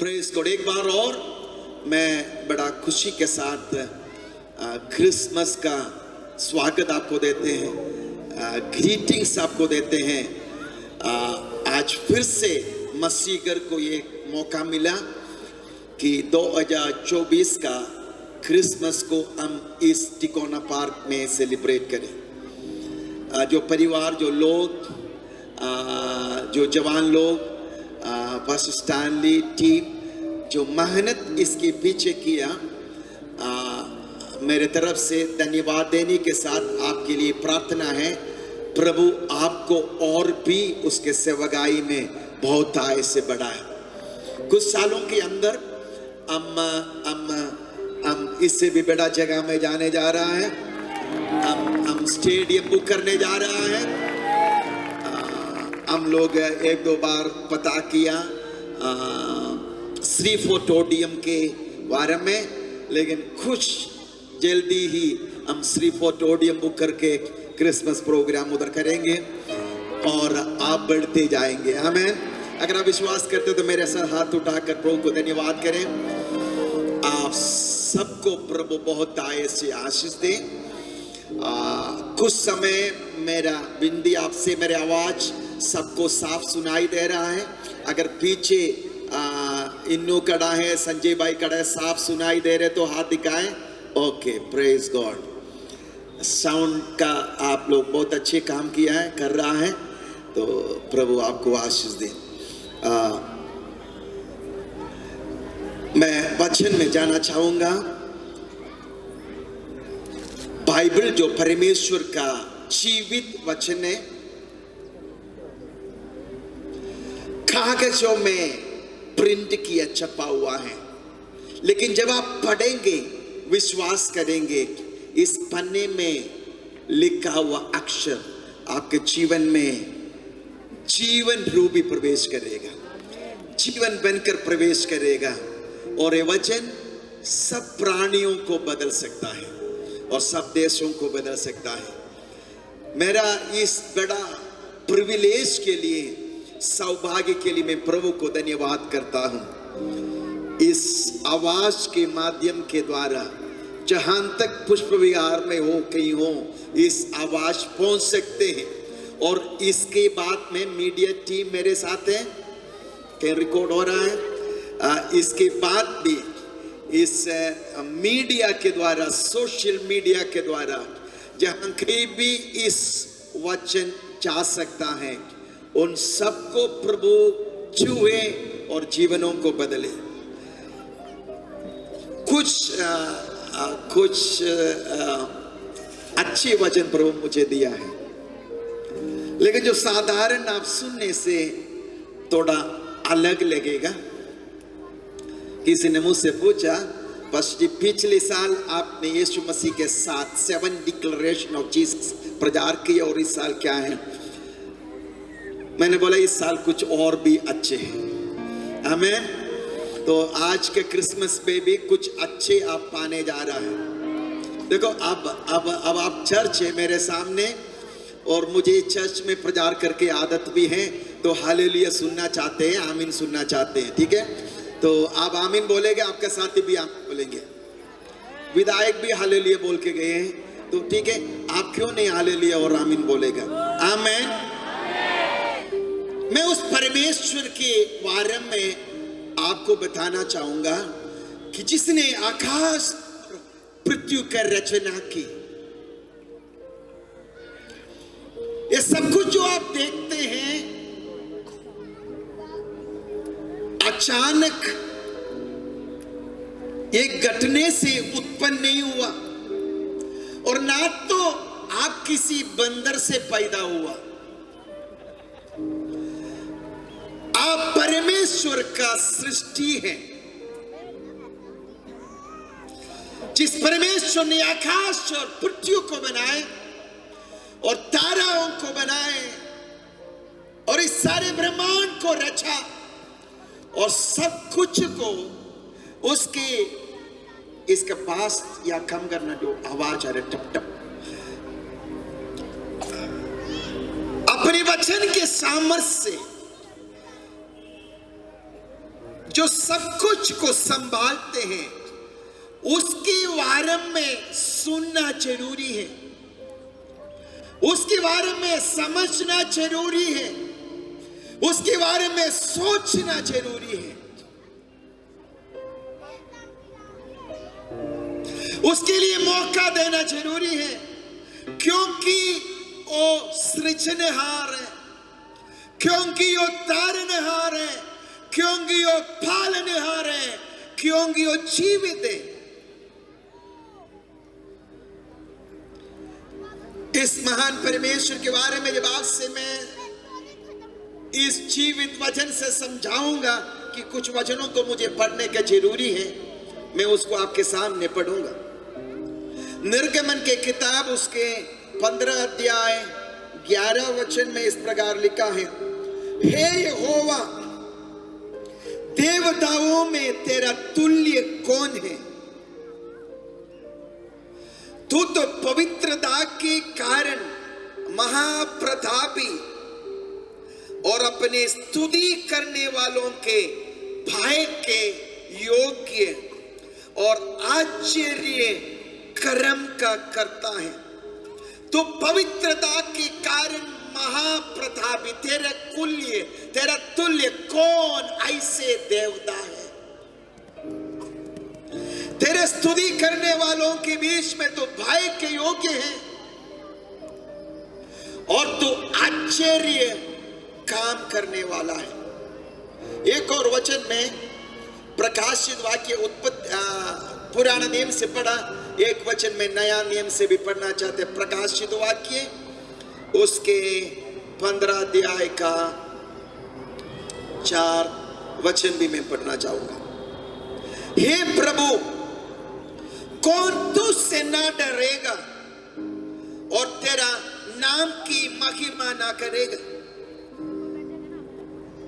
Praise God. एक बार और मैं बड़ा खुशी के साथ क्रिसमस का स्वागत आपको देते हैं, ग्रीटिंग्स आपको देते हैं। आज फिर से मसीगर को ये मौका मिला कि 2024 का क्रिसमस को हम इस टिकोना पार्क में सेलिब्रेट करें। जो परिवार, जो लोग, जो जवान लोग, पास्टर स्टैनली टीम जो मेहनत इसके पीछे किया, मेरे तरफ से धन्यवाद देने के साथ आपके लिए प्रार्थना है, प्रभु आपको और भी उसके सेवकाई में बहुत आय से बढ़ाए। कुछ सालों के अंदर हम इससे भी बड़ा जगह में जाने जा रहा है। हम स्टेडियम बुक करने जा रहा है। हम लोग एक दो बार पता किया श्रीफोटोडियम के बारे में, लेकिन कुछ जल्दी ही हम श्रीफोटोडियम बुक करके क्रिसमस प्रोग्राम उधर करेंगे और आप बढ़ते जाएंगे। आमीन। अगर आप विश्वास करते हो तो मेरे साथ हाथ उठाकर प्रभु को धन्यवाद करें। आप सबको प्रभु बहुत आय से आशीष दे। कुछ समय मेरा बिंदी आपसे मेरे आवाज सबको साफ सुनाई दे रहा है। अगर पीछे इन्नू खड़ा है, संजय भाई खड़ा है, साफ सुनाई दे रहे तो हाथ दिखाएं। Okay, praise God. साउंड का आप लोग बहुत अच्छे काम किया है, कर रहा है, तो प्रभु आपको आशीष दे। मैं वचन में जाना चाहूंगा। बाइबल जो परमेश्वर का जीवित वचन है, कागजों में प्रिंट किया छपा हुआ है, लेकिन जब आप पढ़ेंगे, विश्वास करेंगे, इस पन्ने में लिखा हुआ अक्षर आपके जीवन में जीवन रूपी प्रवेश करेगा, जीवन बनकर प्रवेश करेगा। और ये वचन सब प्राणियों को बदल सकता है और सब देशों को बदल सकता है। मेरा इस बड़ा प्रिविलेज के लिए, सौभाग्य के लिए मैं प्रभु को धन्यवाद करता हूं। इस आवाज के माध्यम के द्वारा जहां तक पुष्प विहार में हो, कहीं हो, इस आवाज पहुंच सकते हैं। और इसके बाद में मीडिया टीम मेरे साथ है, कहीं रिकॉर्ड हो रहा है। इसके बाद भी इस मीडिया के द्वारा, सोशल मीडिया के द्वारा जहां कहीं भी इस वचन जा सकता है, उन सबको प्रभु छुए और जीवनों को बदले। कुछ अच्छे वचन प्रभु मुझे दिया है, लेकिन जो साधारण आप सुनने से थोड़ा अलग लगेगा। किसी ने मुझसे पूछा, बस जी पिछले साल आपने यीशु मसीह के साथ 7 डिक्लेरेशन ऑफ जीसस प्रचार किए और इस साल क्या है? मैंने बोला इस साल कुछ और भी अच्छे हैं। आमीन। तो आज के क्रिसमस पे भी कुछ अच्छे आप पाने जा रहा है। देखो अब आप चर्च है मेरे सामने, और मुझे चर्च में प्रचार करके आदत भी है, तो हालेलुया सुनना चाहते हैं, आमीन सुनना चाहते हैं, ठीक है? तो आप आमीन बोलेंगे, आपके साथी भी आमीन बोलेंगे। विधायक भी हालेलुया बोल के गए हैं, तो ठीक है, आप क्यों नहीं हालेलुया और आमीन बोलेगा? आमीन। मैं उस परमेश्वर के बारे में आपको बताना चाहूंगा कि जिसने आकाश पृथ्वी की रचना की। ये सब कुछ जो आप देखते हैं अचानक एक घटने से उत्पन्न नहीं हुआ, और ना तो आप किसी बंदर से पैदा हुआ। आप परमेश्वर का सृष्टि है। जिस परमेश्वर ने आकाश और पृथ्वी को बनाए और ताराओं को बनाए और इस सारे ब्रह्मांड को रचा और सब कुछ को उसके इसके पास या कम करना, जो आवाज आ रही टप टप, अपने वचन के सामर्थ्य से जो सब कुछ को संभालते हैं, उसके बारे में सुनना जरूरी है, उसके बारे में समझना जरूरी है, उसके बारे में सोचना जरूरी है, उसके लिए मौका देना जरूरी है, क्योंकि वो सृजनहार है, क्योंकि वो तारनहार है, क्योंकि वो पालनहार है, क्योंकि वो जीवित है। इस महान परमेश्वर के बारे में जब आपसे मैं इस जीवित वचन से समझाऊंगा कि कुछ वचनों को मुझे पढ़ने का जरूरी है, मैं उसको आपके सामने पढ़ूंगा। निर्गमन के किताब उसके 15 अध्याय 11 वचन में इस प्रकार लिखा है, हे यहोवा, देवताओं में तेरा तुल्य कौन है? तू तो पवित्रता के कारण महाप्रतापी और अपने स्तुति करने वालों के भय के योग्य और आश्चर्य कर्म का करता है। तो पवित्रता के कारण महाप्रतापी, तेरा तुल्य कौन ऐसे देवता है? तेरे स्तुति करने वालों के बीच में तो भय के योग्य है और तू आश्चर्य काम करने वाला है। एक और वचन में प्रकाशित वाक्य पुराना नियम से पढ़ा, एक वचन में नया नियम से भी पढ़ना चाहते। प्रकाशित वाक्य उसके 15 अध्याय का 4 वचन भी मैं पढ़ना चाहूंगा। हे प्रभु, कौन तुझसे ना डरेगा और तेरा नाम की महिमा ना करेगा,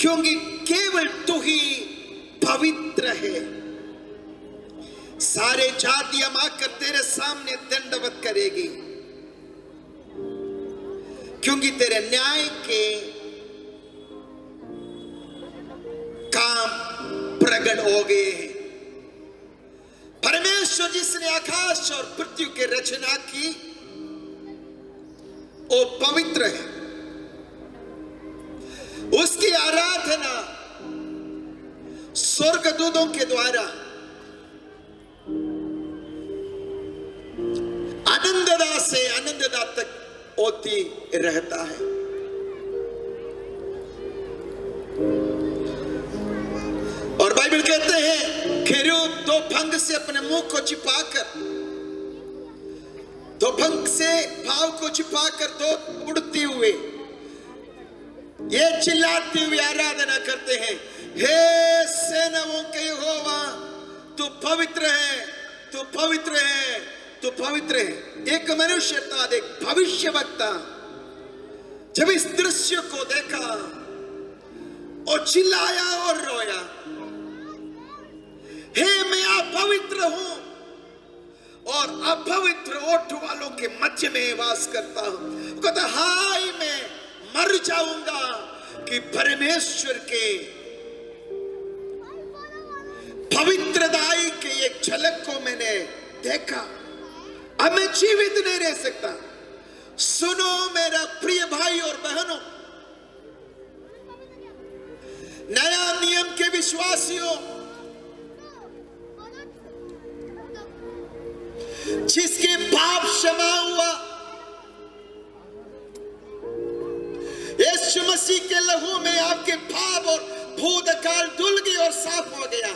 क्योंकि केवल तू ही पवित्र है। सारे जातियां आकर तेरे सामने दंडवत करेगी, क्योंकि तेरे न्याय के काम प्रकट हो गए हैं। परमेश्वर जिसने आकाश और पृथ्वी की रचना की, वो पवित्र है। उसकी आराधना स्वर्गदूतों के द्वारा आनंददा से आनंददा तक होती रहता है। और बाइबल कहते हैं, खेरूब दो फंग से अपने मुंह को छिपाकर, दो फंग से भाव को छिपाकर, दो उड़ते हुए ये चिल्लाते हुए आराधना करते हैं, हे सेनाओं के यहोवा, तू पवित्र है, तू पवित्र है, तू पवित्र है। एक मनुष्य था, एक भविष्यवक्ता, जब इस दृश्य को देखा और चिल्लाया और रोया, हे मैं अपवित्र हूं और अपवित्र ओठ वालों के मध्य में वास करता हूं। कहता, हाय मैं मर जाऊंगा कि परमेश्वर के पवित्रताई के एक झलक को मैंने देखा, अब मैं जीवित नहीं रह सकता। सुनो मेरा प्रिय भाई और बहनों, नया नियम के विश्वासियों, जिसके पाप क्षमा हुआ, यीशु मसीह के लहू में आपके पाप और भूतकाल धुल गई और साफ हो गया।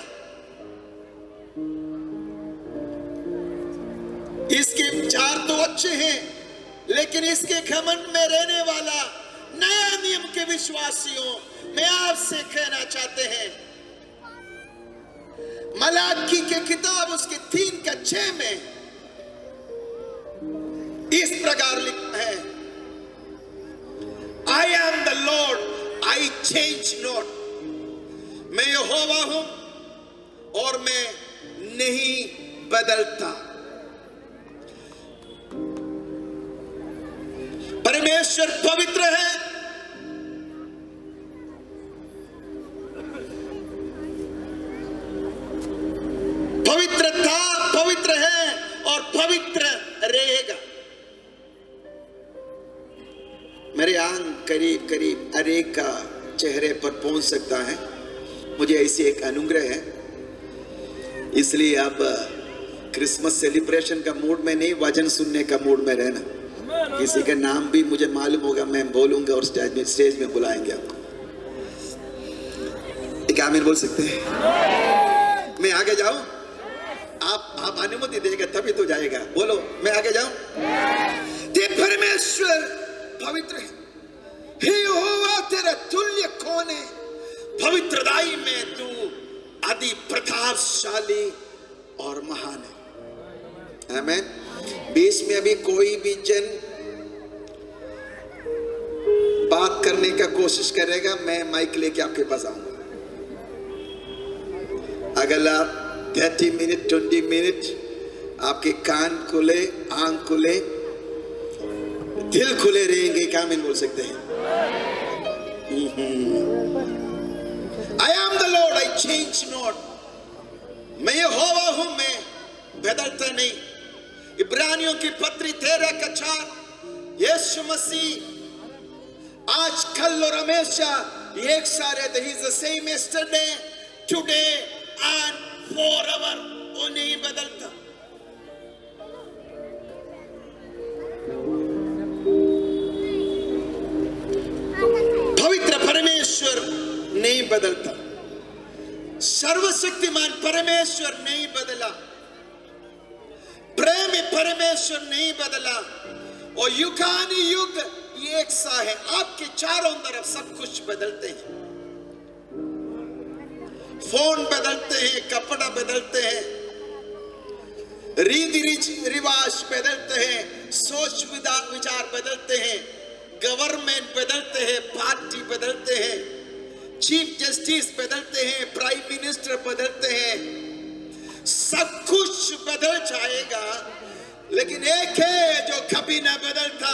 इसके विचार तो अच्छे हैं, लेकिन इसके घमंड में रहने वाला नया नियम के विश्वासियों, मैं आपसे कहना चाहते हैं, मलाकी के किताब उसके 3:6 में इस प्रकार लिखा है, I am the Lord, I change not। मैं यहोवा हूं और मैं नहीं बदलता। परमेश्वर पवित्र है और पवित्र रहेगा। मेरे आंख करीब करीब अरे का चेहरे पर पहुंच सकता है, मुझे ऐसी एक अनुग्रह है। इसलिए अब क्रिसमस सेलिब्रेशन का मूड में नहीं, वचन सुनने का मूड में रहना। किसी का नाम भी मुझे मालूम होगा, मैं बोलूंगा और स्टेज में बुलाएंगे आपको। एक आमीन बोल सकते हैं? मैं आगे जाऊं? आप अनुमति देगा तभी तो जाएगा। बोलो, मैं आगे जाऊं? ते परमेश्वर पवित्र है, हे यहोवा तेरा तुल्य कौन है? पवित्रताई में तू अति प्रतापशाली और महान है। आमीन। बीच में अभी कोई भी जन बात करने का कोशिश करेगा, मैं माइक लेके आपके पास आऊंगा। अगर आप 30 मिनट 20 मिनट आपके कान खुले, आंख खुले, दिल खुले रहेंगे, क्या आमीन बोल सकते हैं? I am the Lord, I change not. मैं यहोवा हूं, मैं बदलता नहीं। इब्रानियों की पत्री 13 का 4, यीशु मसीह आज, कल और हमेशा एक सा रहते। He is the same yesterday, today and forever। वो नहीं बदलता। पवित्र परमेश्वर नहीं बदलता, सर्वशक्तिमान परमेश्वर नहीं बदला, प्रेमी परमेश्वर नहीं बदला, और युगानुयुग एक सा है। आपके चारों तरफ सब कुछ बदलते हैं, फोन बदलते हैं, कपड़ा बदलते हैं, रीति रिवाज बदलते हैं, सोच विचार बदलते हैं, गवर्नमेंट बदलते हैं, पार्टी बदलते हैं, चीफ जस्टिस बदलते हैं, प्राइम मिनिस्टर बदलते हैं, सब कुछ बदल जाएगा, लेकिन एक है जो कभी ना बदलता,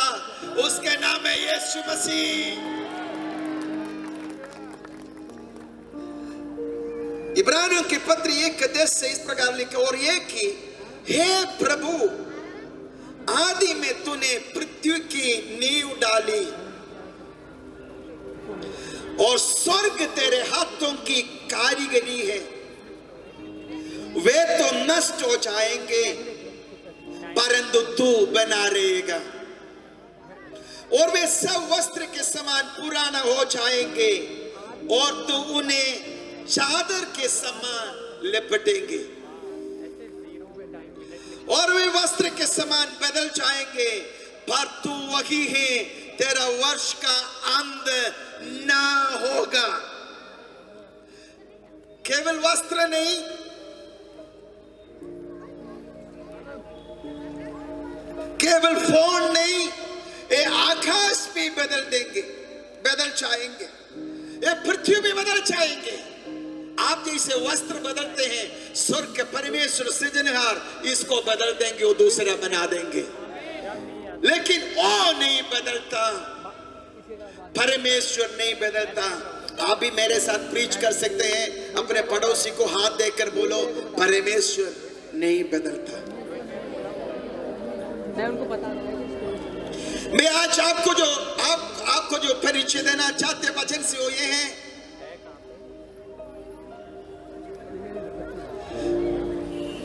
उसके नाम है यीशु मसीह। इब्रानियों की पत्री 1:10 से इस प्रकार लिखा, और ये कि हे प्रभु, आदि में तूने पृथ्वी की नींव डाली और स्वर्ग तेरे हाथों की कारीगरी है। वे तो नष्ट हो जाएंगे, परंतु तू बना रहेगा, और वे सब वस्त्र के समान पुराना हो जाएंगे, और तू उन्हें चादर के समान लिपटेंगे, और वे वस्त्र के समान बदल जाएंगे, पर तू वही है, तेरा वर्ष का अंत ना होगा। केवल वस्त्र नहीं, केवल फोन नहीं, ये आकाश भी बदल देंगे, बदल जाएंगे, ये पृथ्वी भी बदल जाएंगे। आप जैसे वस्त्र बदलते हैं, स्वर्ग के परमेश्वर सृजनहार इसको बदल देंगे, वो दूसरा बना देंगे, लेकिन वो नहीं बदलता, परमेश्वर नहीं बदलता। आप भी मेरे साथ प्रीच कर सकते हैं, अपने पड़ोसी को हाथ देकर बोलो, परमेश्वर नहीं बदलता। मैं उनको बता रहा हूं। मैं आज आपको जो परिचय देना चाहते वचन से वो ये है,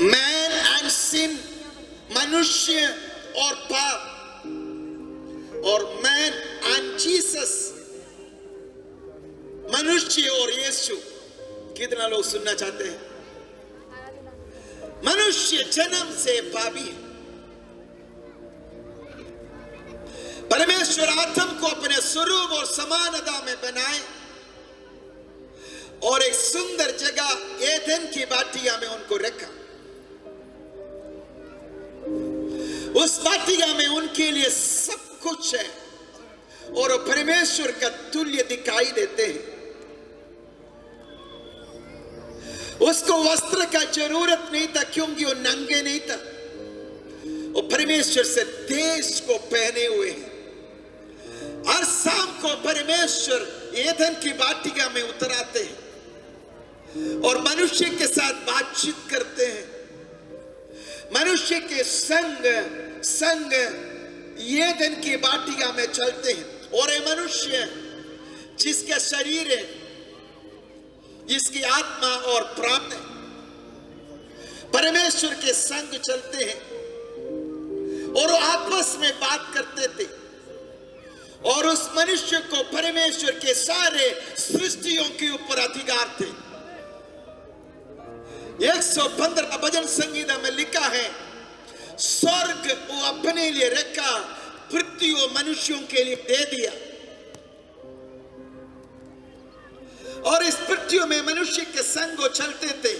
मैन एंड सिन, मनुष्य और पाप, और मैन एंड जीसस, मनुष्य और यीशु। कितना लोग सुनना चाहते हैं? मनुष्य जन्म से पापी है। परमेश्वर आदम को अपने स्वरूप और समानता में बनाए और एक सुंदर जगह एदन की वाटिका में उनको रखा। उस वाटिका में उनके लिए सब कुछ है, और परमेश्वर का तुल्य दिखाई देते हैं। उसको वस्त्र का जरूरत नहीं था, क्योंकि वो नंगे नहीं था, वो परमेश्वर से देश को पहने हुए हैं। हर शाम को परमेश्वर एदन की वाटिका में उतराते हैं और मनुष्य के साथ बातचीत करते हैं। मनुष्य मनुष्य के संग ये दिन की बाटिया में चलते हैं। और ये मनुष्य जिसका शरीर है, जिसकी आत्मा और प्राण है, परमेश्वर के संग चलते हैं और वो आपस में बात करते थे। और उस मनुष्य को परमेश्वर के सारे सृष्टियों के ऊपर अधिकार थे। 115 भजन संगीता में लिखा है, स्वर्ग वो अपने लिए रखा, पृथ्वी वो मनुष्यों के लिए दे दिया। और इस पृथ्वी में मनुष्य के संग वो चलते थे।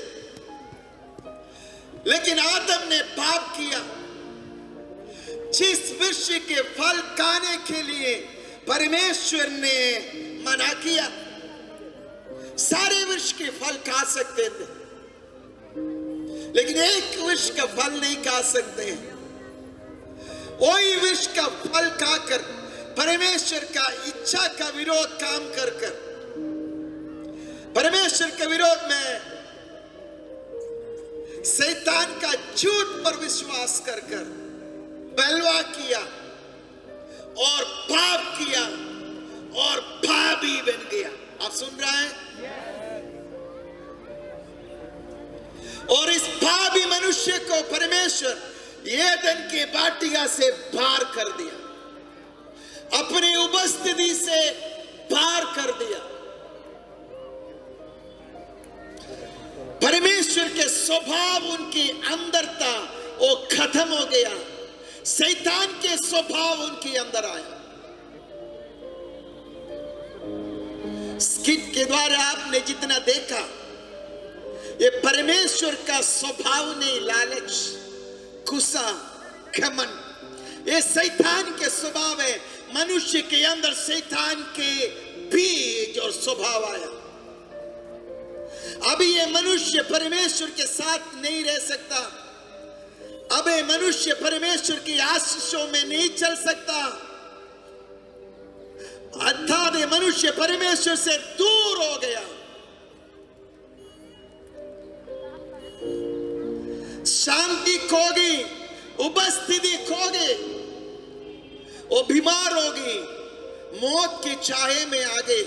लेकिन आदम ने पाप किया। जिस वृक्ष के फल खाने के लिए परमेश्वर ने मना किया, सारे वृक्ष के फल खा सकते थे, लेकिन एक वृक्ष का फल नहीं खा सकते हैं। वही वृक्ष का फल खाकर परमेश्वर का इच्छा का विरोध काम कर परमेश्वर के विरोध में शैतान का झूठ पर विश्वास कर बलवा किया और पाप किया और पापी बन गया। आप सुन रहे हैं? और इस पापी मनुष्य को परमेश्वर एदन के बाटिया से बाहर कर दिया, अपनी उपस्थिति से बाहर कर दिया। परमेश्वर के स्वभाव उनके अंदर था, वो खत्म हो गया। शैतान के स्वभाव उनके अंदर आया। स्किट के द्वारा आपने जितना देखा, ये परमेश्वर का स्वभाव नहीं, लालच, गुस्सा, घमंड, ये शैतान के स्वभाव है। मनुष्य के अंदर शैतान के बीज और स्वभाव आया। अभी ये मनुष्य परमेश्वर के साथ नहीं रह सकता। अब ये मनुष्य परमेश्वर की आशीषों में नहीं चल सकता। अर्थात ये मनुष्य परमेश्वर से दूर हो गया। शांति खो गई, उपस्थिति खो गई, वो बीमार हो गई, मौत के छाये में आ गई।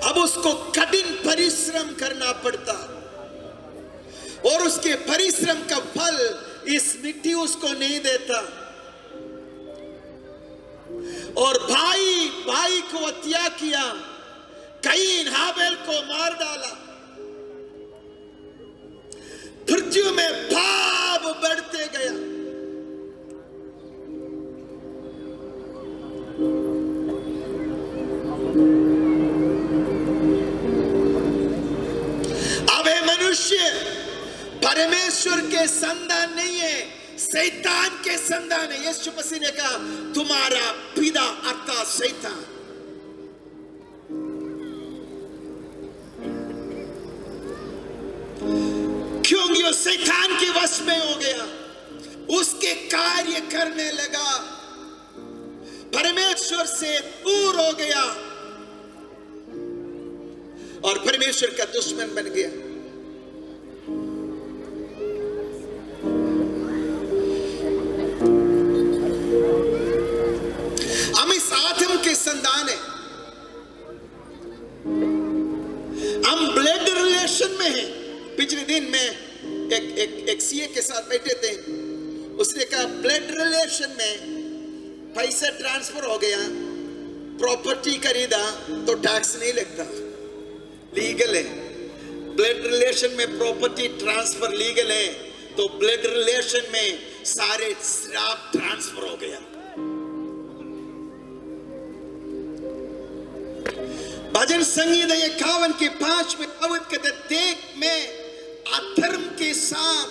अब उसको कठिन परिश्रम करना पड़ता और उसके परिश्रम का फल इस मिट्टी उसको नहीं देता। और भाई को हत्या किया, कईन हाबेल को मार डाला। पृथ्वी में पाप बढ़ते गया। परमेश्वर के संतान नहीं है, शैतान के संतान है। यीशु मसीह ने कहा, तुम्हारा पिता अर्थात शैतान। क्योंकि वो शैतान के वश में हो गया, उसके कार्य करने लगा, परमेश्वर से दूर हो गया और परमेश्वर का दुश्मन बन गया। संतान है, हम ब्लड रिलेशन में हैं। पिछले दिन में एक सीए के साथ बैठे थे, उसने कहा ब्लड रिलेशन में पैसा ट्रांसफर हो गया, प्रॉपर्टी खरीदा तो टैक्स नहीं लगता, लीगल है। ब्लड रिलेशन में प्रॉपर्टी ट्रांसफर लीगल है, तो ब्लड रिलेशन में सारे श्राप ट्रांसफर हो गया। भजन संगीत 51 के 5 में पवित्र कहते, देख मैं अधर्म के साथ,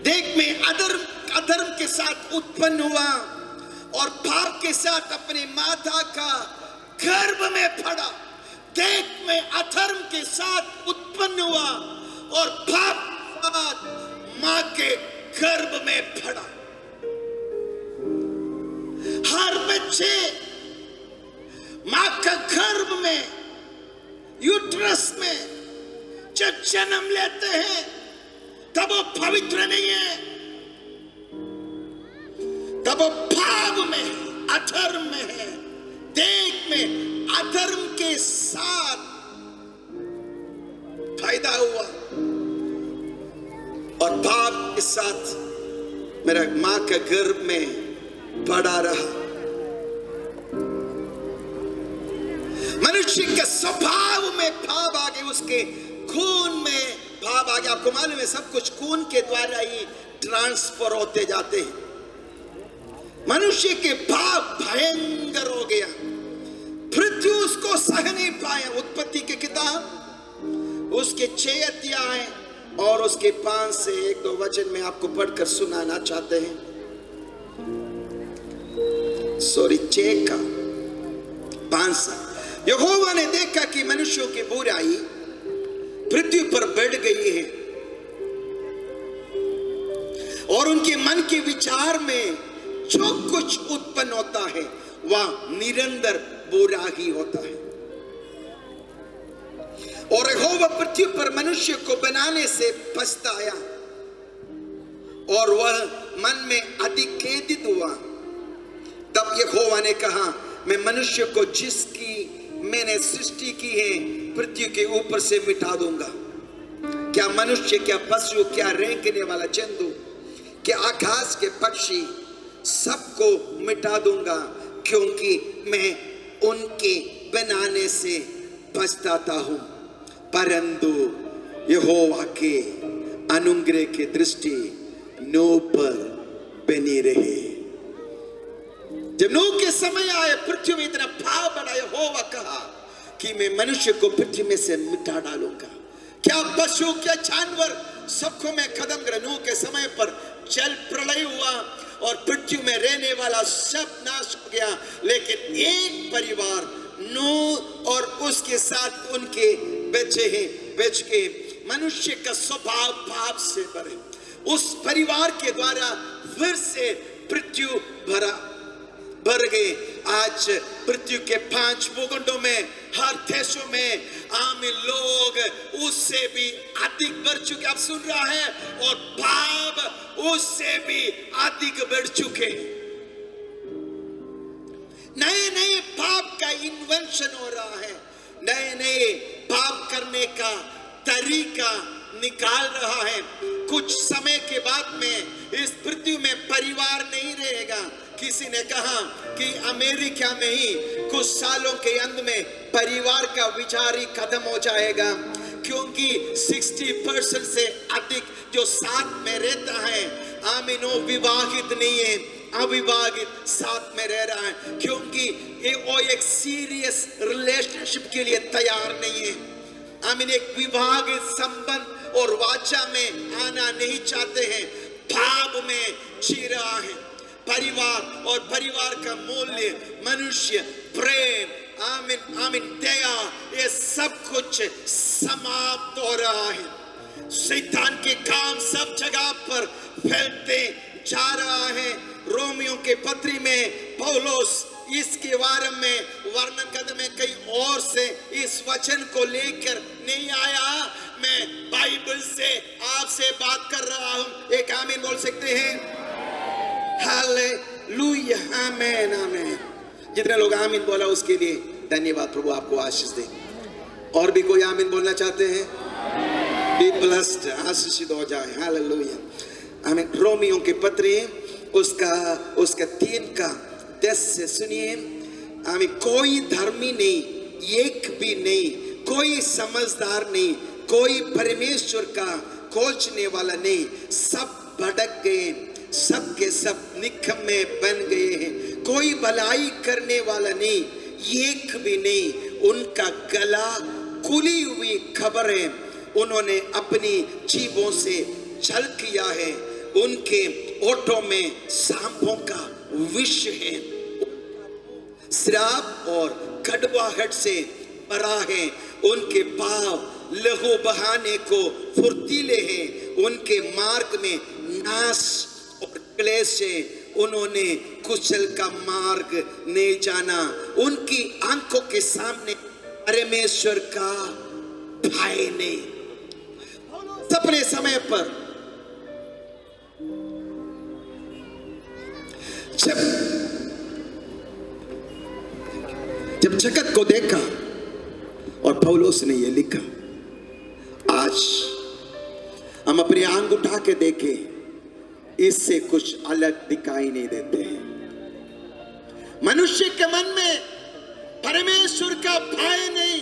देख मैं अधर्म के साथ उत्पन्न हुआ और पाप के साथ अपने माता का गर्भ में पड़ा। देख मैं अधर्म के साथ उत्पन्न हुआ और पाप के साथ मां के गर्भ में पड़ा। हर बच्चे मां का गर्भ में, यूट्रस में जन्म लेते हैं तब वो पवित्र नहीं है, तब वो पाप में है, अधर्म में है, देख में अधर्म के साथ फायदा हुआ और पाप के साथ मेरा मां के गर्भ में पड़ा रहा। मनुष्य के स्वभाव में पाप आ गए, उसके खून में पाप आ गया। आपको मालूम है सब कुछ खून के द्वारा ही ट्रांसफर होते जाते हैं। मनुष्य के पाप भयंकर हो गया, पृथ्वी उसको सह नहीं पाया। उत्पत्ति की किताब उसके 6 अध्याय और उसके 5 से 1-2 वचन में आपको पढ़कर सुनाना चाहते हैं। 6 का 5। यहोवा ने देखा कि मनुष्यों की बुराई पृथ्वी पर बढ़ गई है और उनके मन के विचार में जो कुछ उत्पन्न होता है वह निरंतर बुरा ही होता है। और यहोवा पृथ्वी पर मनुष्य को बनाने से पछताया और वह मन में अधिक खेदित हुआ। तब यहोवा ने कहा, मैं मनुष्य को जिसकी मैंने सृष्टि की है पृथ्वी के ऊपर से मिटा दूंगा। क्या मनुष्य, क्या पशु, क्या रेंगने वाला जंतु, क्या आकाश के पक्षी, सबको मिटा दूंगा, क्योंकि मैं उनके बनाने से पछताता हूं। परंतु यहोवा के अनुग्रह की दृष्टि नूह पर बनी रहे। जब नूह के समय आए, पृथ्वी में इतना पाप बढ़ा, यहोवा कहा कि मैं मनुष्य को पृथ्वी में से मिटा डालूंगा। क्या पशु, क्या जानवर, सबको मैं खत्म कर। नूह के समय पर जल प्रलय हुआ और पृथ्वी में रहने वाला सब नाश हो गया, लेकिन एक परिवार नूह और उसके साथ उनके बच के मनुष्य का स्वभाव पाप से भरे। उस परिवार के द्वारा फिर से पृथ्वी भर गए। आज पृथ्वी के 5 भूखंडों में, हर देशों में आमिर लोग उससे भी अधिक बढ़ चुके। आप सुन रहा है, और पाप उससे भी अधिक बढ़ चुके। नए नए पाप का इन्वेंशन हो रहा है, नए नए पाप करने का तरीका निकाल रहा है। कुछ समय के बाद में इस पृथ्वी में परिवार नहीं रहेगा। किसी ने कहा कि अमेरिका में ही कुछ सालों के अंत में परिवार का विचार ही खत्म हो जाएगा, क्योंकि 60% से अधिक जो साथ में रहता है आमीनो विवाहित नहीं है, अविवाहित साथ में रह रहा है, क्योंकि वो एक सीरियस रिलेशनशिप के लिए तैयार नहीं है। आमीन, एक विवाहित संबंध और वाचा में आना नहीं चाहते हैं, भाव में जी रहा है। परिवार और परिवार का मूल्य, मनुष्य प्रेम, आमीन आमीन, दया, ये सब कुछ समाप्त हो रहा है। शैतान के काम सब जगह पर फैलते जा रहा है। रोमियो के पत्री में पौलुस इसके बारे में वर्णन करते में कई और से इस वचन को लेकर नहीं आया। मैं बाइबल से आपसे बात कर रहा हूं। एक आमीन बोल सकते हैं? हालेलुया, आमीन आमीन। जितने लोग आमीन बोला उसके लिए धन्यवाद। प्रभु आपको आशीष दे। और भी कोई आमीन बोलना चाहते हैं? बी ब्लेस्ड, आशीषित हो जाए। हालेलुया, आमीन। रोमियो के पत्री उसका 3:10 से सुनिए। आमीन। कोई धर्मी नहीं, एक भी नहीं, कोई समझदार नहीं, कोई परमेश्वर का खोजने वाला नहीं, सब भटक गए, सब के सब निकम्मे बन गए हैं। कोई भलाई करने वाला नहीं, एक भी नहीं। उनका गला खुली हुई खबर है, उन्होंने अपनी जीभों से छल किया है। उनके ओठों में सांपों का विष है। श्राप और कड़वाहट से भरा है। उनके पांव लहू बहाने को फुर्तीले हैं। उनके मार्ग में नाश और क्लेश है। उन्होंने कुशल का मार्ग नहीं जाना। उनकी आंखों के सामने परमेश्वर का भय नहीं। अपने समय पर जब जगत को देखा और पौलुस ने यह लिखा, आज हम अपनी आंख उठा के देखें, इससे कुछ अलग दिखाई नहीं देते हैं। मनुष्य के मन में परमेश्वर का भय नहीं,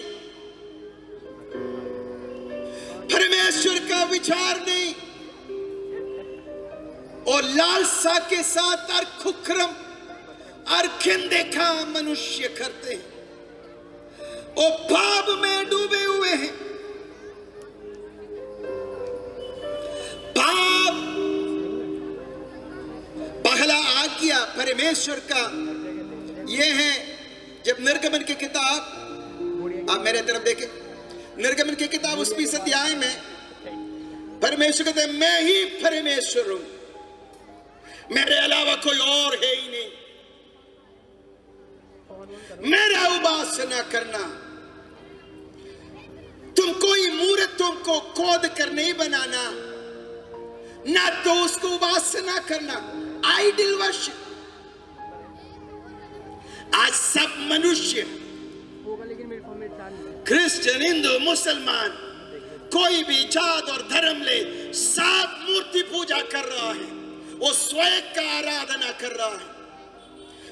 परमेश्वर का विचार नहीं, और लालसा के साथ और कुक्रम और देखा मनुष्य करते हैं, वो पाप में डूबे हुए हैं। पाप पहला आज्ञा परमेश्वर का यह है। जब निर्गमन की किताब, आप मेरे तरफ देखें, निर्गमन की किताब उस 20 अध्याय में परमेश्वर कहते हैं, मैं ही परमेश्वर हूं, मेरे अलावा कोई और है ही नहीं, मेरा उपासना करना। तुम कोई मूर्तों को खोद कर नहीं बनाना, ना तो उसको उपासना करना, आइडल वर्शिप। आज सब मनुष्य, क्रिश्चियन, हिंदू, मुसलमान, कोई भी जात और धर्म ले, सब मूर्ति पूजा कर रहा है। वो स्वयं का आराधना कर रहा है,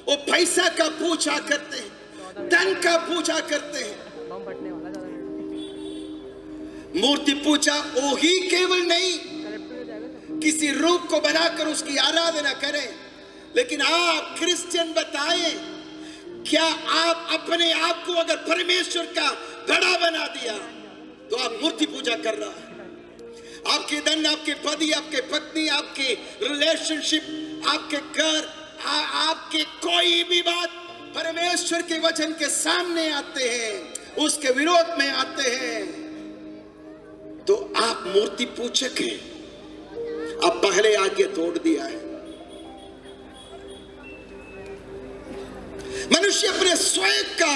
वो पैसा का पूजा करते हैं, धन का पूजा करते हैं। मूर्ति पूजा वो ही केवल नहीं किसी रूप को बनाकर उसकी आराधना करें, लेकिन आप क्रिश्चियन बताएं, क्या आप अपने आप को अगर परमेश्वर का बड़ा बना दिया तो आप मूर्ति पूजा कर रहा है। आपके धन, आपके पति, आपके पत्नी, आपके रिलेशनशिप, आपके घर, आपके कोई भी बात परमेश्वर के वचन के सामने आते हैं, उसके विरोध में आते हैं, तो आप मूर्ति पूजक हैं। आप पहले आगे तोड़ दिया है। मनुष्य अपने स्वयं का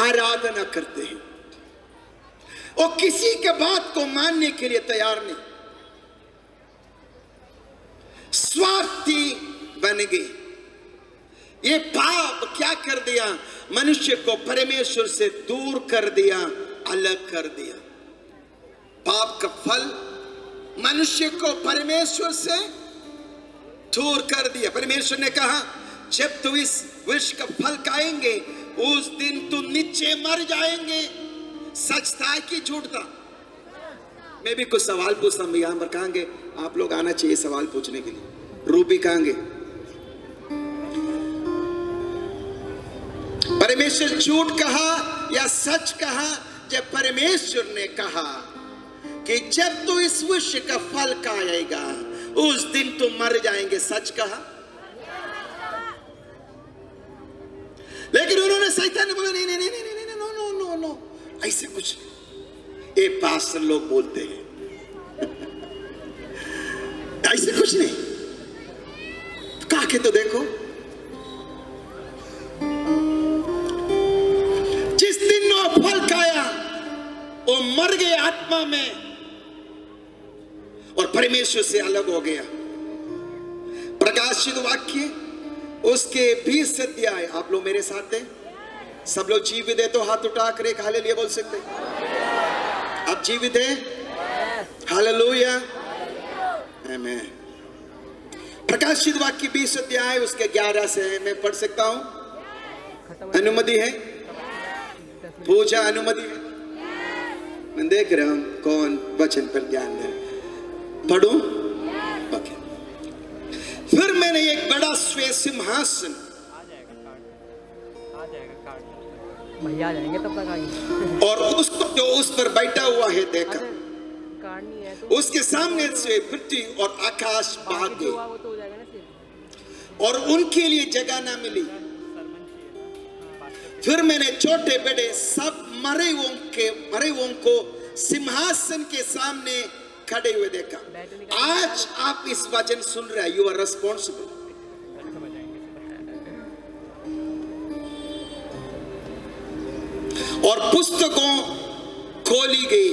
आराधना करते हैं और किसी के बात को मानने के लिए तैयार नहीं, स्वार्थी बन गए। ये पाप क्या कर दिया? मनुष्य को परमेश्वर से दूर कर दिया, अलग कर दिया। पाप का फल मनुष्य को परमेश्वर से दूर कर दिया। परमेश्वर ने कहा, जब तुम इस वृक्ष का फल खाएंगे उस दिन तुम नीचे मर जाएंगे। सच था कि झूठ था? मैं भी कुछ सवाल पूछता हूं, यहां पर कहांगे आप लोग आना चाहिए सवाल पूछने के लिए। रूबी कहांगे? परमेश्वर झूठ कहा या सच कहा? जब परमेश्वर ने कहा कि जब तू इस वृक्ष का फल खाएगा उस दिन तुम मर जाएंगे, सच कहा? लेकिन उन्होंने, शैतान ने बोला, नहीं नहीं नहीं नहीं नहीं नहीं, नो नो नो नो, ऐसे कुछ ये पास्टर लोग बोलते हैं ऐसे कुछ नहीं। कहा के तो देखो, जिस दिन वो फल खाया वो मर गए आत्मा में और परमेश्वर से अलग हो गया। प्रकाशित वाक्य उसके 20 अध्याय, आप लोग मेरे साथ हैं? सब लोग जीवित है तो हाथ उठा कर एक हालेलुया बोल सकते हैं। आप जीवित हैं? हालेलुया, आमीन। प्रकाशित वाक्य 20 अध्याय उसके 11 से मैं पढ़ सकता हूं? अनुमति है? पूजा अनुमति है? मैं देख रहा हूं कौन वचन पर ध्यान दे। पढ़ूं? ओके। फिर मैंने एक बड़ा श्वेत सिंहासन, भैया आ जाएंगे तब तक आएंगे, और उसको जो उस पर बैठा हुआ है देखा। उसके सामने से पृथ्वी और आकाश भाग गए और उनके लिए जगह ना मिली। फिर मैंने छोटे बड़े सब मरे हुओं को सिंहासन के सामने खड़े हुए देखा। आज आप इस वचन सुन रहे हैं, यू आर रिस्पॉन्सिबल। और पुस्तकों खोली गई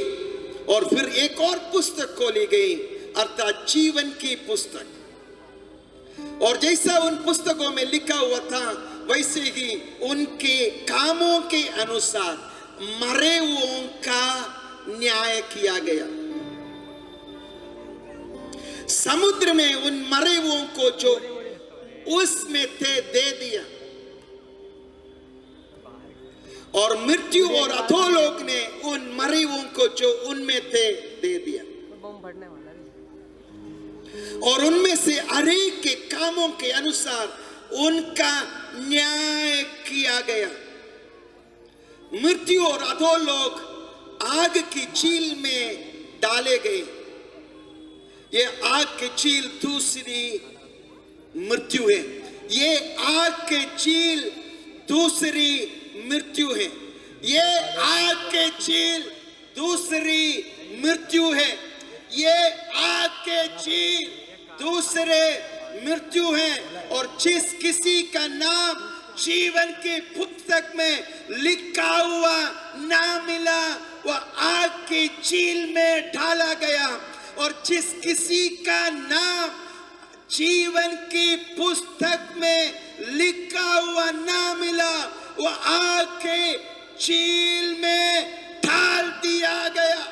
और फिर एक और पुस्तक खोली गई, अर्थात जीवन की पुस्तक। और जैसा उन पुस्तकों में लिखा हुआ था वैसे ही उनके कामों के अनुसार मरे हुओं का न्याय किया गया। समुद्र में उन मरे हुओं को जो उसमें थे दे दिया, और मृत्यु और अधोलोक ने उन मरे हुओं को जो उनमें थे दे दिया, और उनमें से हरेक के कामों के अनुसार उनका न्याय किया गया। मृत्यु और अधोलोक आग की झील में डाले गए। ये आग की झील दूसरी मृत्यु है। ये आग की झील दूसरी मृत्यु है। ये आग की झील दूसरी मृत्यु है। ये आग के झील दूसरे मृत्यु है। और जिस किसी का नाम जीवन की पुस्तक में लिखा हुआ ना मिला, वह आग की झील में डाला गया। और जिस किसी का नाम जीवन की पुस्तक में लिखा हुआ ना मिला, वह आग के झील में डाल दिया गया।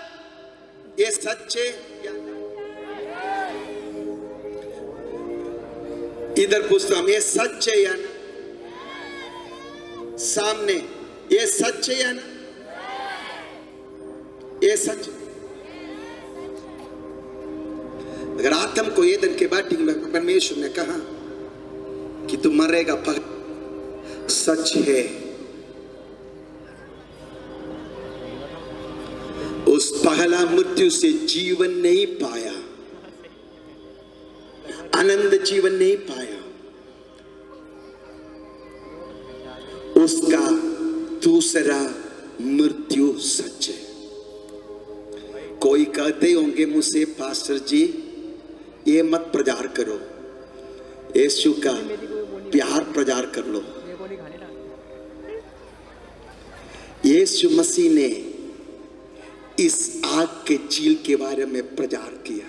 ये सच्चे, इधर पूछता हूं, ये सच है या ना? सामने, ये सच है या ना? ये सच। अगर आदम को एदन के बाटी में परमेश्वर ने कहा कि तू मरेगा, पर सच है, उस पहला मृत्यु से जीवन नहीं पाया, आनंद जीवन नहीं पाया। उसका दूसरा मृत्यु सच है। कोई कहते होंगे मुझसे, पास्टर जी ये मत प्रचार करो, यीशु का प्यार प्रचार कर लो। यीशु मसीह ने इस आग के झील के बारे में प्रचार किया।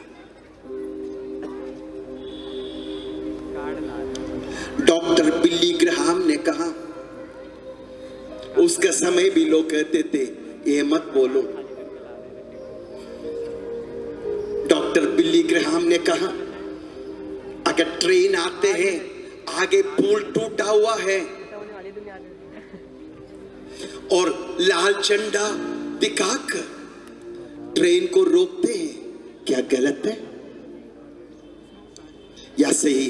डॉक्टर बिली ग्राहम ने कहा, उसका समय भी लोग कहते थे ये मत बोलो। डॉक्टर बिली ग्राहम ने कहा, अगर ट्रेन आते हैं, आगे पुल टूटा हुआ है और लाल झंडा दिखाकर ट्रेन को रोकते हैं, क्या गलत है या सही?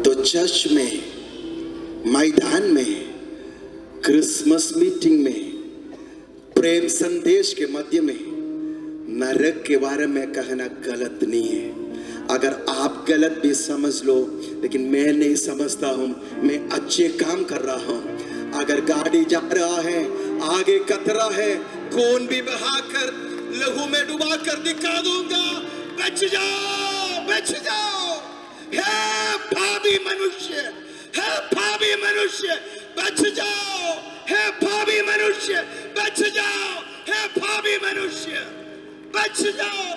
तो चर्च में, मैदान में, क्रिसमस मीटिंग में, प्रेम संदेश के मध्य में नरक के बारे में कहना गलत नहीं है। अगर आप गलत भी समझ लो, लेकिन मैं नहीं समझता हूं, मैं अच्छे काम कर रहा हूं। अगर गाड़ी जा रहा है, आगे कतरा है, खून भी बहाकर लहू में डुबा कर दिखा दूंगा, बच जाओ, बच जाओ। हे पापी मनुष्य, हे पापी मनुष्य, बच जाओ। हे पापी मनुष्य, बच जाओ। हे पापी मनुष्य, बच जाओ।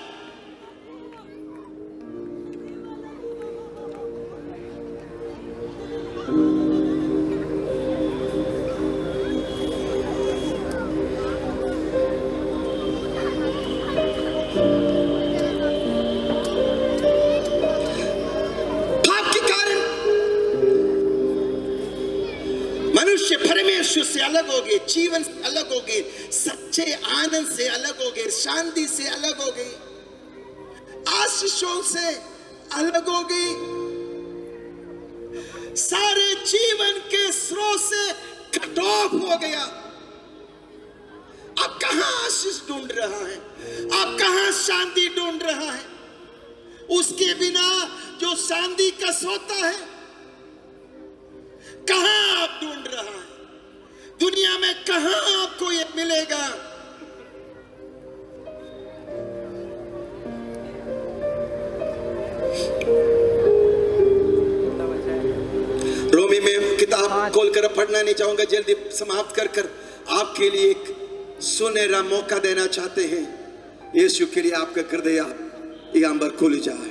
परमेश्वर से अलग हो गए, जीवन से अलग हो गए, सच्चे आनंद से अलग हो गए, शांति से अलग हो गए, आशीषों से अलग हो गए, सारे जीवन के स्रोत से कट ऑफ हो गया। अब कहां आशीष ढूंढ रहा है? अब कहां शांति ढूंढ रहा है? उसके बिना जो शांति का स्रोत है, कहां आप ढूंढ रहा है? दुनिया में कहां आपको ये मिलेगा? रोमी में किताब खोलकर पढ़ना नहीं चाहूंगा, जल्दी समाप्त कर आपके लिए एक सुनहरा मौका देना चाहते हैं। यीशु के लिए आपका हृदय यहाँ पर खुल जाए।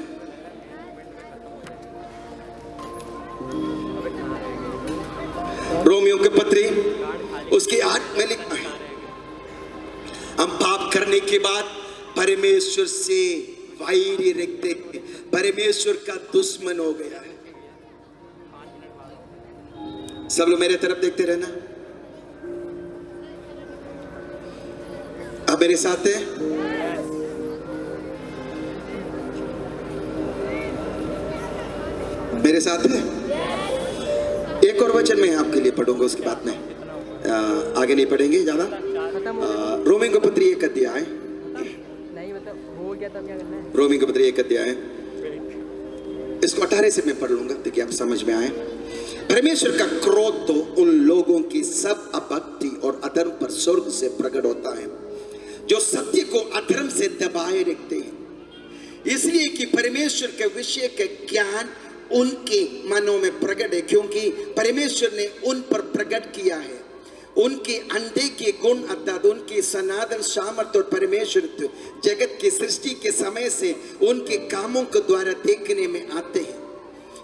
रोमियो के पत्री उसकी 8 में लिखा है, हम पाप करने के बाद परमेश्वर से वैरी रखते हैं, परमेश्वर का दुश्मन हो गया है। सब लोग मेरे तरफ देखते रहना। आप मेरे साथ हैं? मेरे साथ है? एक और वचन में आपके लिए पढ़ूंगा, उसके बाद में आगे नहीं पढ़ेंगे ज्यादा। रोमी को पत्री 1 अध्याय, नहीं मतलब हो गया तब क्या करना है? रोमी को पत्री 1 अध्याय, इसको 18 से मैं पढ़ लूंगा ताकि आप समझ में आए। परमेश्वर का क्रोध तो उन लोगों की सब अभक्ति और अधर्म पर स्वर्ग से प्रकट होता है जो सत्य को अधर्म से दबाए रखते हैं, इसलिए कि परमेश्वर के विषय का ज्ञान उनके मनों में प्रकट है, क्योंकि परमेश्वर ने उन पर प्रकट किया है। उनके अंधे के गुण अर्थात उनके सनातन सामर्थ्य और परमेश्वर जगत की सृष्टि के समय से उनके कामों के द्वारा देखने में आते हैं,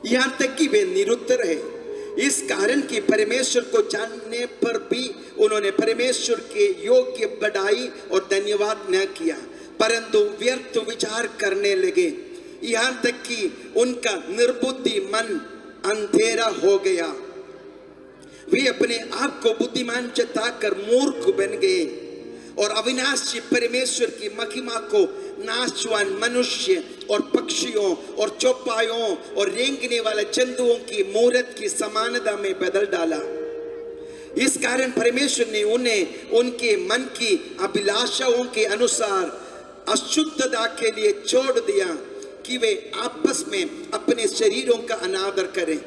यहाँ तक कि वे निरुत्तर है। इस कारण कि परमेश्वर को जानने पर भी उन्होंने परमेश्वर के योग्य बड़ाई और धन्यवाद न किया, परंतु व्यर्थ विचार करने लगे, यहाँ तक कि उनका निर्बुद्धि मन अंधेरा हो गया। वे अपने आप को बुद्धिमान जताकर मूर्ख बन गए और अविनाशी परमेश्वर की महिमा को नाशवान मनुष्य और पक्षियों और चौपायों और रेंगने वाले जंतुओं की मूर्त की समानता में बदल डाला। इस कारण परमेश्वर ने उन्हें उनके मन की अभिलाषाओं के अनुसार अशुद्धता के लिए छोड़ दिया कि वे आपस में अपने शरीरों का अनादर करें,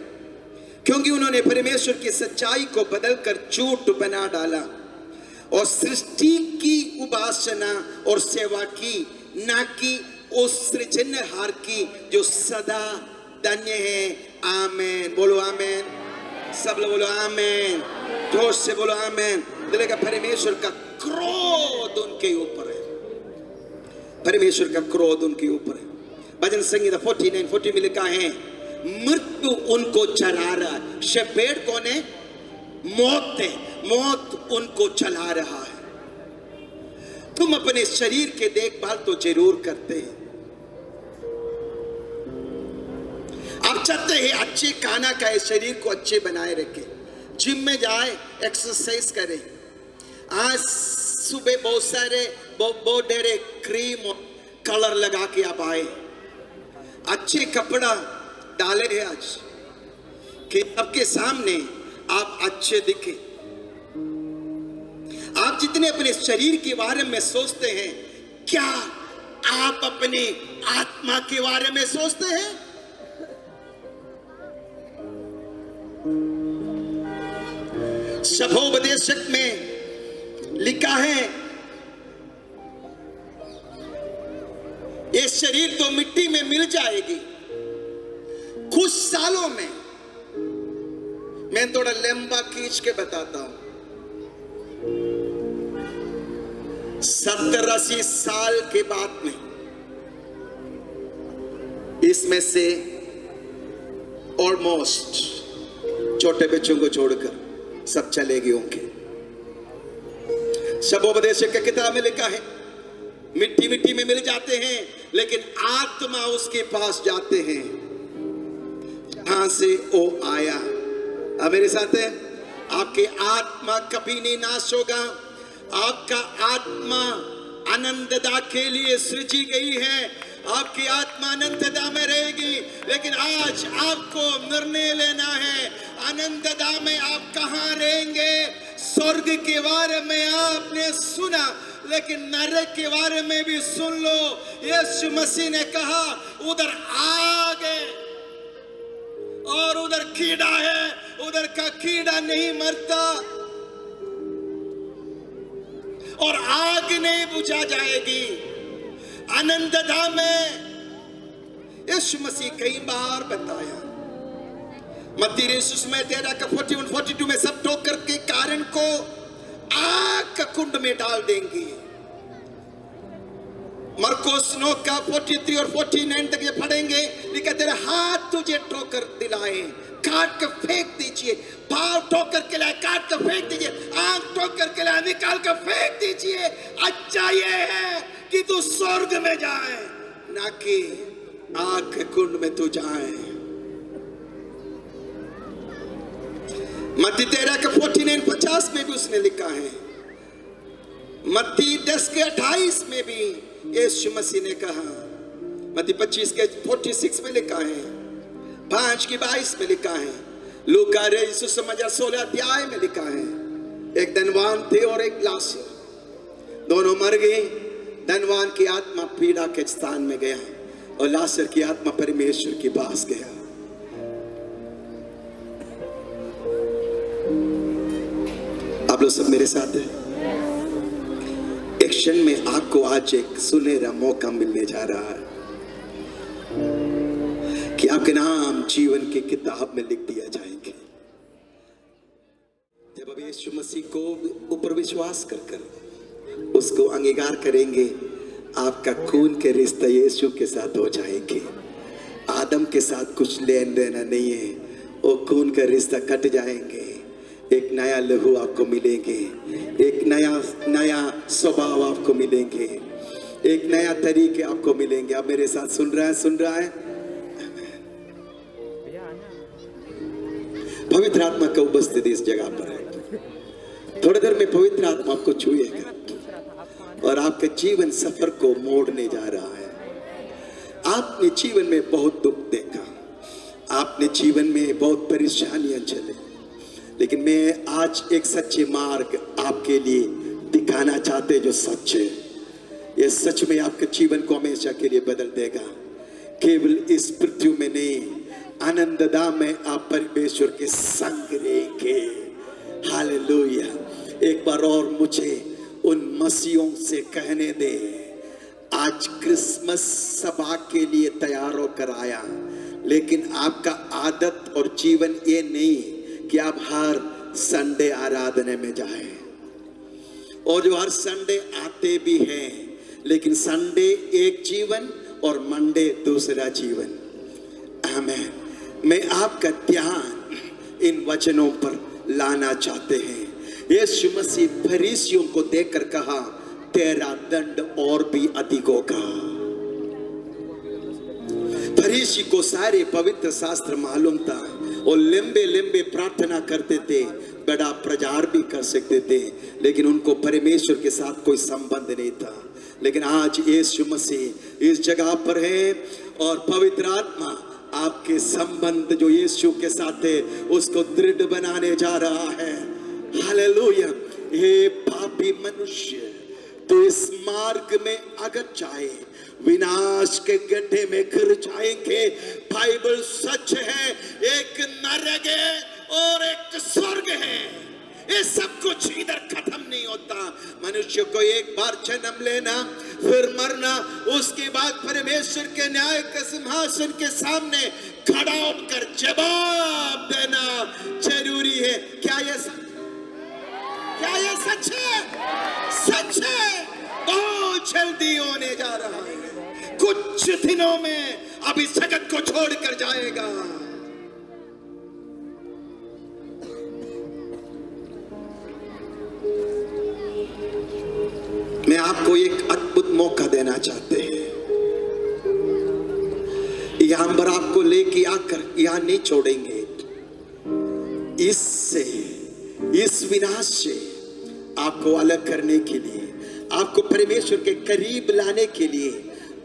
क्योंकि उन्होंने परमेश्वर की सच्चाई को बदलकर झूठ बना डाला और सृष्टि की उपासना और सेवा की, ना कि उस सृजनहार की जो सदा धन्य है। आमेन। बोलो आमेन। सब लोग बोलो आमेन, जोश से बोलो आमेन। दिल का परमेश्वर का क्रोध उनके ऊपर है, परमेश्वर का क्रोध उनके ऊपर है। भजन संगीता 49:40 में लिखा है, मृत्यु उनको चला रहा है। शेपेड़ कौन है? मौत है, मौत उनको चला रहा है। तुम अपने शरीर के देखभाल तो जरूर करते हैं, आप चाहते हैं अच्छे खाना खाए, शरीर को अच्छे बनाए रखे, जिम में जाए, एक्सरसाइज करें। आज सुबह बहुत सारे बहुत ढेरे क्रीम और कलर लगा के आप आए, अच्छे कपड़ा डाले हैं आज कि आपके सामने आप अच्छे दिखे। आप जितने अपने शरीर के बारे में सोचते हैं, क्या आप अपने आत्मा के बारे में सोचते हैं? सभोपदेशक में लिखा है, ये शरीर तो मिट्टी में मिल जाएगी, कुछ सालों में। मैं थोड़ा लंबा खींच के बताता हूं, 70-80 साल के बाद में इसमें से ऑलमोस्ट छोटे बच्चों को छोड़कर सब चले गए होंगे। सभोपदेशक की किताब में लिखा है, मिट्टी मिट्टी में मिल जाते हैं, लेकिन आत्मा उसके पास जाते हैं जहां से वो आया। अब मेरे साथ है, आपकी आत्मा कभी नहीं नाश होगा। आपका आत्मा अनंतता के लिए सृजी गई है, आपकी आत्मा अनंतता में रहेगी। लेकिन आज आपको निर्णय लेना है, अनंतता में आप कहां रहेंगे। स्वर्ग के बारे में आपने सुना, लेकिन नरक के बारे में भी सुन लो। यीशु मसीह ने कहा, उधर आगे और उधर कीड़ा है, उधर का कीड़ा नहीं मरता और आग नहीं बुझा जाएगी। अनंतता में यीशु मसीह कई बार बताया, मत्ती 13:41-42 कुंड में डाल देंगे। मरकुस 9 का 43 और 49 तक ये पढ़ेंगे, लिखा तेरे हाथ तुझे ठोकर दिलाए, काट कर फेंक दीजिए, पांव ठोकर के लाए काट कर फेंक दीजिए, आंख ठोकर के लाए निकाल कर फेंक दीजिए। अच्छा ये है कि तू स्वर्ग में जाए, ना कि आग के कुंड में तू जाए। मत्ती 13 के 49-50 में भी उसने लिखा है। मत्ती 10 के 28 में भी यीशु मसीह ने कहा। मत्ती 25 के 46 में लिखा है, 5 की 22 में लिखा है, लूका यीशु समाचार 16 अध्याय में लिखा है, एक धनवान थे और एक लाजर, दोनों मर गए। धनवान की आत्मा पीड़ा के स्थान में गया और लाजर की आत्मा परमेश्वर के पास गया। आप लोग सब मेरे साथ हैं? एक क्षण में आपको आज एक सुनहरा मौका मिलने जा रहा है कि आपके नाम जीवन की किताब में लिख दिया जाएंगे। जब अब यीशु मसीह को ऊपर विश्वास कर उसको अंगीकार करेंगे, आपका खून के रिश्ता यीशु के साथ हो जाएंगे। आदम के साथ कुछ लेन देना नहीं है, वो खून का रिश्ता कट जाएंगे। एक नया लहू आपको मिलेंगे, एक नया स्वभाव आपको मिलेंगे, एक नया तरीके आपको मिलेंगे। आप मेरे साथ सुन रहा है? पवित्र आत्मा का उपस्थिति इस जगह पर है। थोड़ी देर में पवित्र आत्मा आपको छुएगा और आपके जीवन सफर को मोड़ने जा रहा है। आपने जीवन में बहुत दुख देखा, आपने जीवन में बहुत परेशानियां झेले, लेकिन मैं आज एक सच्चे मार्ग आपके लिए दिखाना चाहते जो सच है। ये सच में आपके जीवन को हमेशा के लिए बदल देगा। केवल इस पृथ्वी में नहीं, आनंदधाम में आप परमेश्वर के संग रहेंगे। हालेलुया। एक बार और मुझे उन मसीहों से कहने दे, आज क्रिसमस सभा के लिए तैयार होकर आया, लेकिन आपका आदत और जीवन ये नहीं कि आप हर संडे आराधना में जाएं, और जो हर संडे आते भी हैं, लेकिन संडे एक जीवन और मंडे दूसरा जीवन। आमीन। मैं आपका ध्यान इन वचनों पर लाना चाहते हैं। यीशु मसीह फरीसियों को देखकर कहा, तेरा दंड और भी अधिक होगा। फरीसी को सारे पवित्र शास्त्र मालूम था और लंबे लंबे प्रार्थना करते थे, बड़ा प्रचार भी कर सकते थे, लेकिन उनको परमेश्वर के साथ कोई संबंध नहीं था। लेकिन आज यीशु मसीह इस जगह पर है और पवित्र आत्मा आपके संबंध जो यीशु के साथ है उसको दृढ़ बनाने जा रहा है। हालेलुया। ये पापी मनुष्य तो इस मार्ग में अगर जाए, विनाश के गड्ढे में गिर जाएंगे। बाइबल सच है, एक नरक है और एक स्वर्ग है। ये सब कुछ इधर खत्म नहीं होता। मनुष्य को एक बार जन्म लेना, फिर मरना, उसके बाद परमेश्वर के न्याय के सिंहासन के सामने खड़ा होकर जवाब देना जरूरी है। क्या ये सच है? सच है। बहुत जल्दी होने जा रहा है, कुछ दिनों में अब इस जगत को छोड़कर जाएगा। मैं आपको एक अद्भुत मौका देना चाहते हैं। यहां पर आपको लेके आकर यहां नहीं छोड़ेंगे। इससे, इस विनाश से आपको अलग करने के लिए, आपको परमेश्वर के करीब लाने के लिए,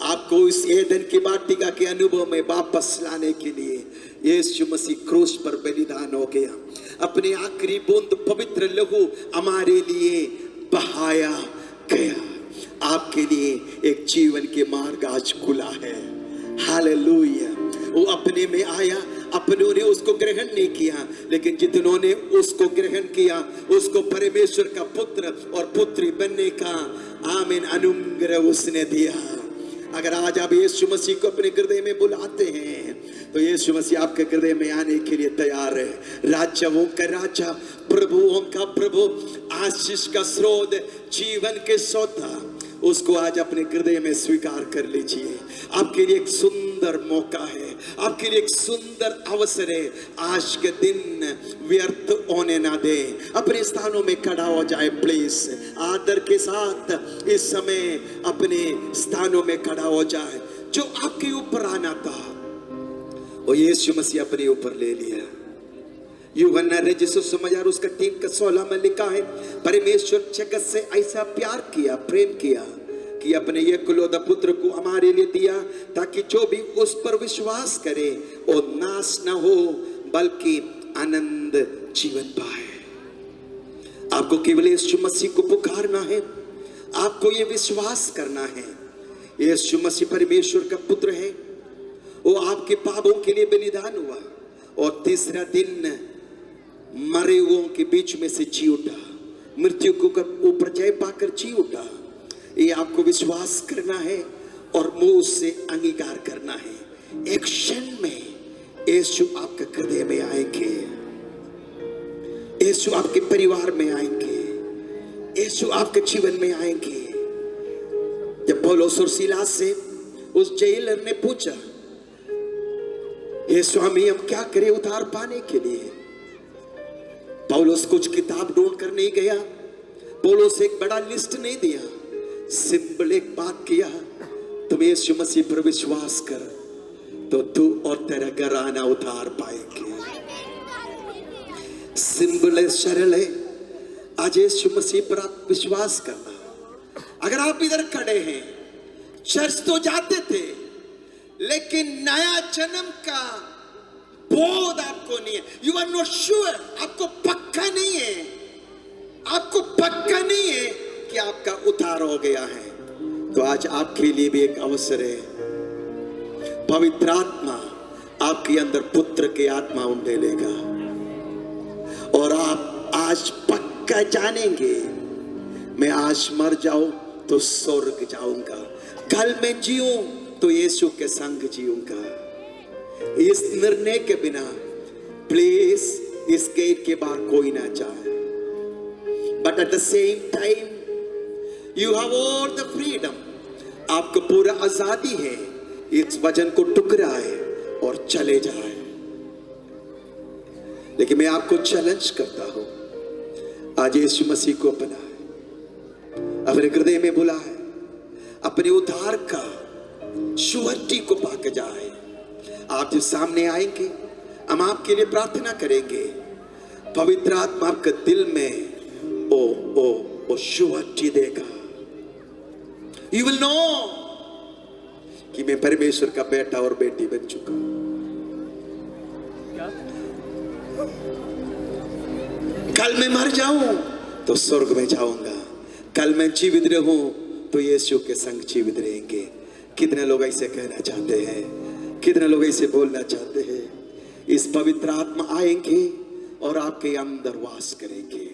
आपको इस एदन की वाटिका के अनुभव में वापस लाने के लिए यीशु मसीह क्रूस पर बलिदान हो गया। अपने आखिरी बूंद पवित्र लहू हमारे लिए बहाया गया। आपके लिए एक जीवन के मार्ग आज खुला है। हालेलुया। वो अपने में आया, अपनों ने उसको ग्रहण नहीं किया, लेकिन जितनों ने उसको ग्रहण किया उसको परमेश्वर का पुत्र और पुत्री बनने का आमीन अनुग्रह उसने दिया। अगर आज आप यीशु मसीह को अपने हृदय में बुलाते हैं तो यीशु मसीह आपके हृदय में आने के लिए तैयार है। राजाओं का राजा, प्रभुओं का प्रभु आशीष का स्रोत, जीवन के सौदा, उसको आज अपने हृदय में स्वीकार कर लीजिए। आपके लिए एक सुंदर मौका है, आपके लिए एक सुंदर अवसर है। आज के दिन व्यर्थ होने ना दे। अपने स्थानों में खड़ा हो जाए प्लीज, आदर के साथ इस समय अपने स्थानों में खड़ा हो जाए। जो आपके ऊपर आना था वो यीशु मसीह अपने ऊपर ले लिया। यूहन्ना रजिसु समाचार उसका 3:16 में लिखा है, परमेश्वर जगत से ऐसा प्यार किया, प्रेम किया कि अपने एकलौता पुत्र को हमारे लिए दिया, ताकि जो भी उस पर विश्वास करे वो नाश न हो बल्कि आनंद जीवन पाए। आपको केवल यीशु मसीह को पुकारना है, आपको ये विश्वास करना है यीशु मसीह परमेश्वर का पुत्र है, वो आपके पापों के लिए बलिदान हुआ और तीसरा दिन मरे हुओं के बीच में से जी उठा, मृत्यु को ऊपर जय पाकर जी उठा। ये आपको विश्वास करना है और मुंह से अंगीकार करना है। एक क्षण में यीशु आपके हृदय में आएंगे, यीशु आपके परिवार में आएंगे, यीशु आपके जीवन में आएंगे। जब पौलुस और सीलास से उस जेलर ने पूछा, हे स्वामी हम क्या करें उद्धार पाने के लिए? पौलुस कुछ किताब ढूंढ कर नहीं गया, पौलुस एक बड़ा लिस्ट नहीं दिया, सिंपल एक बात किया, तुम यीशु मसीह पर विश्वास कर तो तू और तेरा घराना उद्धार पाएंगे। सिंपल है, सरल है। आज यीशु मसीह पर आप विश्वास करना। अगर आप इधर खड़े हैं, चर्च तो जाते थे लेकिन नया जन्म का बोध आपको नहीं है, यू आर नॉट श्योर, आपको पक्का नहीं है, आपको पक्का नहीं है कि आपका उद्धार हो गया है, तो आज आपके लिए भी एक अवसर है। पवित्र आत्मा आपके अंदर पुत्र की आत्मा उंडेलेगा और आप आज पक्का जानेंगे, मैं आज मर जाऊं तो स्वर्ग जाऊंगा, कल मैं जीऊं तो यीशु के संग जीऊंगा। इस निर्णय के बिना प्लीज इस गेट के बाहर कोई ना जाए। But at the same time you have all the freedom, आपको पूरा आजादी है इस वचन को टुकराए और चले जाए। लेकिन मैं आपको चैलेंज करता हूं, आज यीशु मसीह को अपनाए, अपने हृदय में बुलाए, अपने उद्धार का शुद्धि को पाके जाए। आप जो सामने आएंगे हम आपके लिए प्रार्थना करेंगे, पवित्र आत्मा आपके दिल में ओ शुद्धि देगा। यू विल नो कि मैं परमेश्वर का बेटा और बेटी बन चुका हूं। कल मैं मर जाऊं तो स्वर्ग में जाऊंगा, कल मैं जीवित रहूं तो यीशु के संग जीवित रहेंगे। कितने लोग ऐसे कहना चाहते हैं, कितने लोग ऐसे बोलना चाहते हैं? इस पवित्र आत्मा आएंगे और आपके अंदर वास करेंगे।